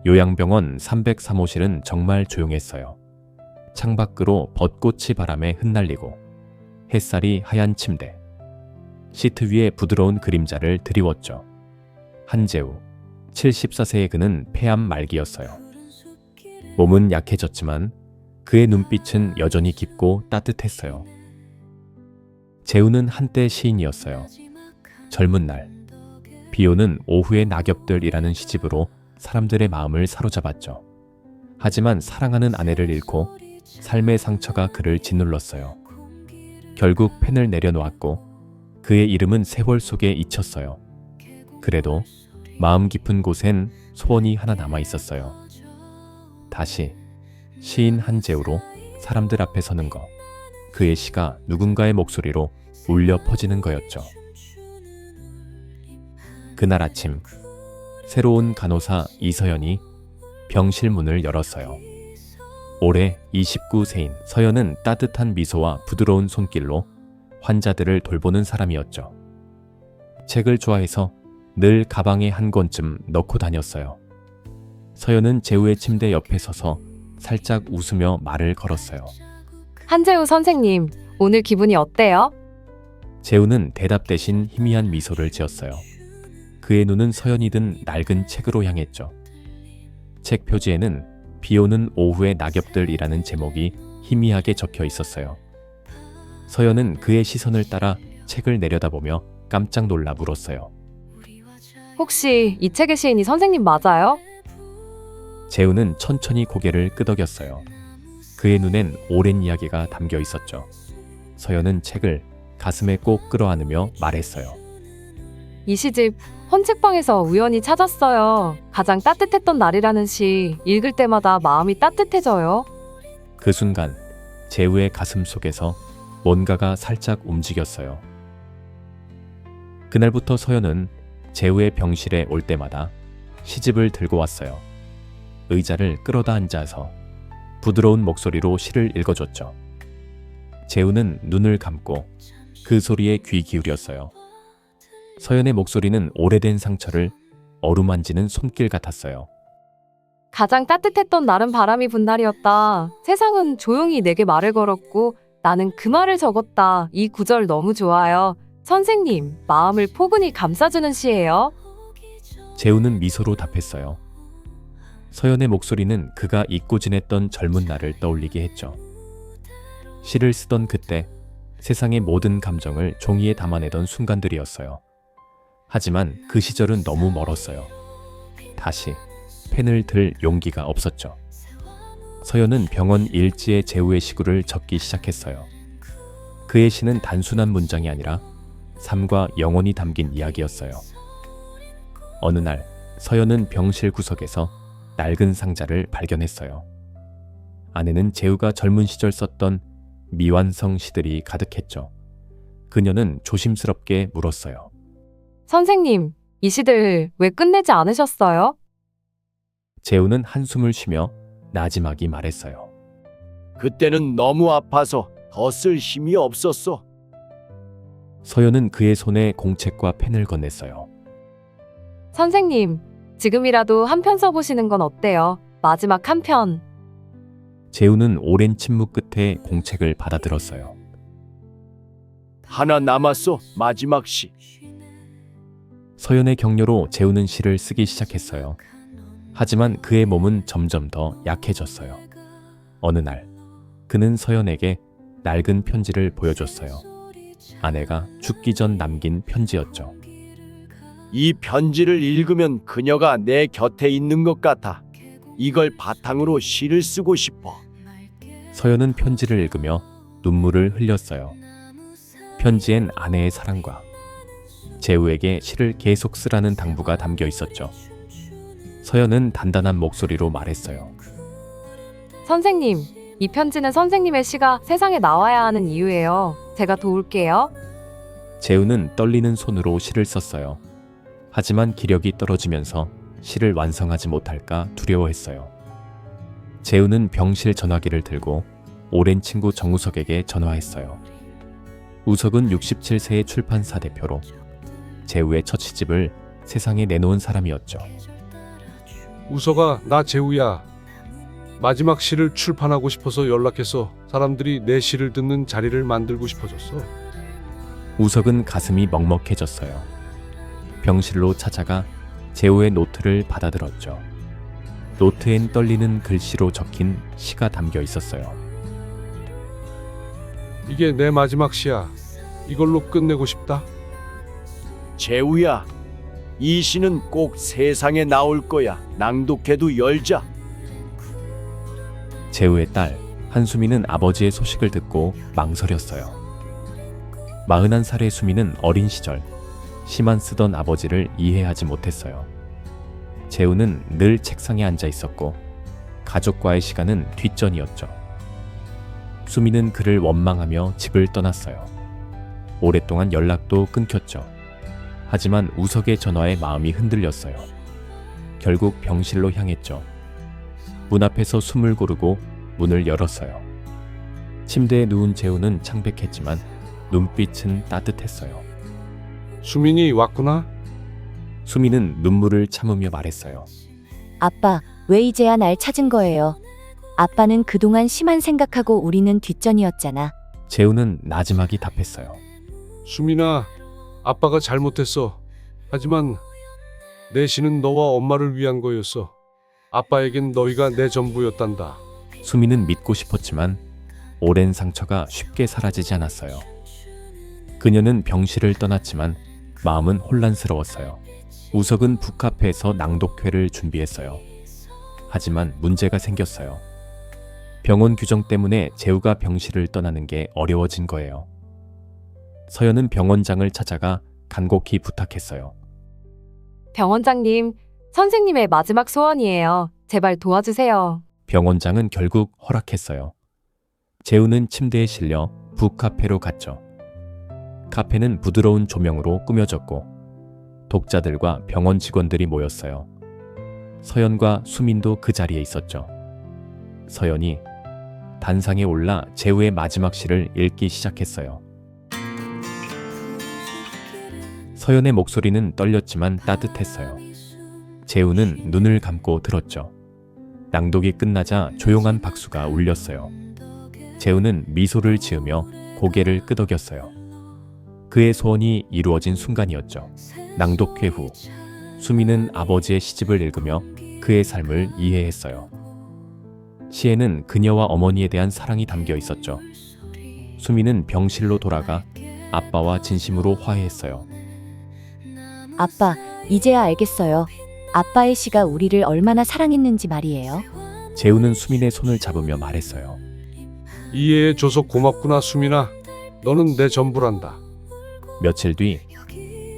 요양병원 303호실은 정말 조용했어요. 창밖으로 벚꽃이 바람에 흩날리고 햇살이 하얀 침대, 시트 위에 부드러운 그림자를 드리웠죠. 한재우, 74세의 그는 폐암 말기였어요. 몸은 약해졌지만 그의 눈빛은 여전히 깊고 따뜻했어요. 재우는 한때 시인이었어요. 젊은 날, 비오는 오후의 낙엽들이라는 시집으로 사람들의 마음을 사로잡았죠. 하지만 사랑하는 아내를 잃고 삶의 상처가 그를 짓눌렀어요. 결국 펜을 내려놓았고 그의 이름은 세월 속에 잊혔어요. 그래도 마음 깊은 곳엔 소원이 하나 남아 있었어요. 다시 시인 한재우로 사람들 앞에 서는 거, 그의 시가 누군가의 목소리로 울려 퍼지는 거였죠. 그날 아침, 새로운 간호사 이서연이 병실 문을 열었어요. 올해 29세인 서연은 따뜻한 미소와 부드러운 손길로 환자들을 돌보는 사람이었죠. 책을 좋아해서 늘 가방에 한 권쯤 넣고 다녔어요. 서연은 재우의 침대 옆에 서서 살짝 웃으며 말을 걸었어요. 한재우 선생님, 오늘 기분이 어때요? 재우는 대답 대신 희미한 미소를 지었어요. 그의 눈은 서연이 든 낡은 책으로 향했죠. 책 표지에는 비오는 오후의 낙엽들이라는 제목이 희미하게 적혀 있었어요. 서연은 그의 시선을 따라 책을 내려다보며 깜짝 놀라 물었어요. 혹시 이 책의 시인이 선생님 맞아요? 재우는 천천히 고개를 끄덕였어요. 그의 눈엔 오랜 이야기가 담겨 있었죠. 서연은 책을 가슴에 꼭 끌어안으며 말했어요. 이 시집 헌책방에서 우연히 찾았어요. 가장 따뜻했던 날이라는 시 읽을 때마다 마음이 따뜻해져요. 그 순간 재우의 가슴 속에서 뭔가가 살짝 움직였어요. 그날부터 서연은 재우의 병실에 올 때마다 시집을 들고 왔어요. 의자를 끌어다 앉아서 부드러운 목소리로 시를 읽어줬죠. 재우는 눈을 감고 그 소리에 귀 기울였어요. 서연의 목소리는 오래된 상처를 어루만지는 손길 같았어요. 가장 따뜻했던 날은 바람이 분 날이었다. 세상은 조용히 내게 말을 걸었고 나는 그 말을 적었다. 이 구절 너무 좋아요. 선생님, 마음을 포근히 감싸주는 시예요. 재우는 미소로 답했어요. 서연의 목소리는 그가 잊고 지냈던 젊은 날을 떠올리게 했죠. 시를 쓰던 그때 세상의 모든 감정을 종이에 담아내던 순간들이었어요. 하지만 그 시절은 너무 멀었어요. 다시 펜을 들 용기가 없었죠. 서연은 병원 일지에 재우의 시구를 적기 시작했어요. 그의 시는 단순한 문장이 아니라 삶과 영혼이 담긴 이야기였어요. 어느 날 서연은 병실 구석에서 낡은 상자를 발견했어요. 안에는 재우가 젊은 시절 썼던 미완성 시들이 가득했죠. 그녀는 조심스럽게 물었어요. 선생님, 이 시들 왜 끝내지 않으셨어요? 재우는 한숨을 쉬며 나지막이 말했어요. 그때는 너무 아파서 더 쓸 힘이 없었어. 서연은 그의 손에 공책과 펜을 건넸어요. 선생님, 지금이라도 한 편 써보시는 건 어때요? 마지막 한 편. 재우는 오랜 침묵 끝에 공책을 받아들었어요. 하나 남았어. 마지막 시. 서연의 격려로 재우는 시를 쓰기 시작했어요. 하지만 그의 몸은 점점 더 약해졌어요. 어느 날 그는 서연에게 낡은 편지를 보여줬어요. 아내가 죽기 전 남긴 편지였죠. 이 편지를 읽으면 그녀가 내 곁에 있는 것 같아. 이걸 바탕으로 시를 쓰고 싶어. 서연은 편지를 읽으며 눈물을 흘렸어요. 편지엔 아내의 사랑과 재우에게 시를 계속 쓰라는 당부가 담겨 있었죠. 서연은 단단한 목소리로 말했어요. 선생님, 이 편지는 선생님의 시가 세상에 나와야 하는 이유예요. 제가 도울게요. 재우는 떨리는 손으로 시를 썼어요. 하지만 기력이 떨어지면서 시를 완성하지 못할까 두려워했어요. 재우는 병실 전화기를 들고 오랜 친구 정우석에게 전화했어요. 우석은 67세의 출판사 대표로 재우의 첫 시집을 세상에 내놓은 사람이었죠. 우서가 나 재우야. 마지막 시를 출판하고 싶어서 연락해서 사람들이 내 시를 듣는 자리를 만들고 싶어졌어. 우석은 가슴이 먹먹해졌어요. 병실로 찾아가 재우의 노트를 받아들었죠. 노트엔 떨리는 글씨로 적힌 시가 담겨 있었어요. 이게 내 마지막 시야. 이걸로 끝내고 싶다. 재우야, 이 시는 꼭 세상에 나올 거야. 낭독회도 열자. 재우의 딸 한수미는 아버지의 소식을 듣고 망설였어요. 41살의 수미는 어린 시절 시만 쓰던 아버지를 이해하지 못했어요. 재우는 늘 책상에 앉아 있었고 가족과의 시간은 뒷전이었죠. 수미는 그를 원망하며 집을 떠났어요. 오랫동안 연락도 끊겼죠. 하지만 우석의 전화에 마음이 흔들렸어요. 결국 병실로 향했죠. 문 앞에서 숨을 고르고 문을 열었어요. 침대에 누운 재우는 창백했지만 눈빛은 따뜻했어요. 수민이 왔구나. 수미는 눈물을 참으며 말했어요. 아빠, 왜 이제야 날 찾은 거예요? 아빠는 그동안 시만 생각하고 우리는 뒷전이었잖아. 재우는 나지막이 답했어요. 수민아, 아빠가 잘못했어. 하지만 내 시는 너와 엄마를 위한 거였어. 아빠에겐 너희가 내 전부였단다. 수미는 믿고 싶었지만 오랜 상처가 쉽게 사라지지 않았어요. 그녀는 병실을 떠났지만 마음은 혼란스러웠어요. 우석은 북카페에서 낭독회를 준비했어요. 하지만 문제가 생겼어요. 병원 규정 때문에 재우가 병실을 떠나는 게 어려워진 거예요. 서연은 병원장을 찾아가 간곡히 부탁했어요. 병원장님, 선생님의 마지막 소원이에요. 제발 도와주세요. 병원장은 결국 허락했어요. 재우는 침대에 실려 북카페로 갔죠. 카페는 부드러운 조명으로 꾸며졌고 독자들과 병원 직원들이 모였어요. 서연과 수민도 그 자리에 있었죠. 서연이 단상에 올라 재우의 마지막 시를 읽기 시작했어요. 서연의 목소리는 떨렸지만 따뜻했어요. 재우는 눈을 감고 들었죠. 낭독이 끝나자 조용한 박수가 울렸어요. 재우는 미소를 지으며 고개를 끄덕였어요. 그의 소원이 이루어진 순간이었죠. 낭독회 후 수미는 아버지의 시집을 읽으며 그의 삶을 이해했어요. 시에는 그녀와 어머니에 대한 사랑이 담겨 있었죠. 수미는 병실로 돌아가 아빠와 진심으로 화해했어요. 아빠, 이제야 알겠어요. 아빠의 시가 우리를 얼마나 사랑했는지 말이에요. 재우는 수민의 손을 잡으며 말했어요. 이해해줘서 고맙구나, 수민아. 너는 내 전부란다. 며칠 뒤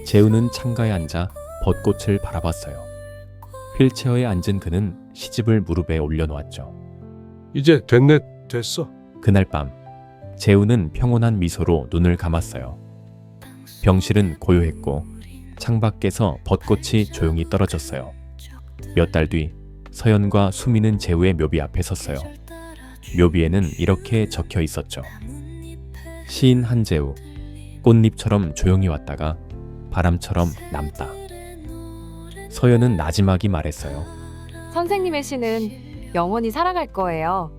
재우는 창가에 앉아 벚꽃을 바라봤어요. 휠체어에 앉은 그는 시집을 무릎에 올려놓았죠. 이제 됐네, 됐어. 그날 밤 재우는 평온한 미소로 눈을 감았어요. 병실은 고요했고 창밖에서 벚꽃이 조용히 떨어졌어요. 몇 달 뒤 서연과 수미는 재우의 묘비 앞에 섰어요. 묘비에는 이렇게 적혀 있었죠. 시인 한재우, 꽃잎처럼 조용히 왔다가 바람처럼 남다. 서연은 나지막이 말했어요. 선생님의 시는 영원히 살아갈 거예요.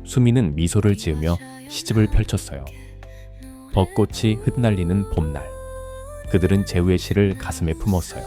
수미는 미소를 지으며 시집을 펼쳤어요. 벚꽃이 흩날리는 봄날. 그들은 재우의 시를 가슴에 품었어요.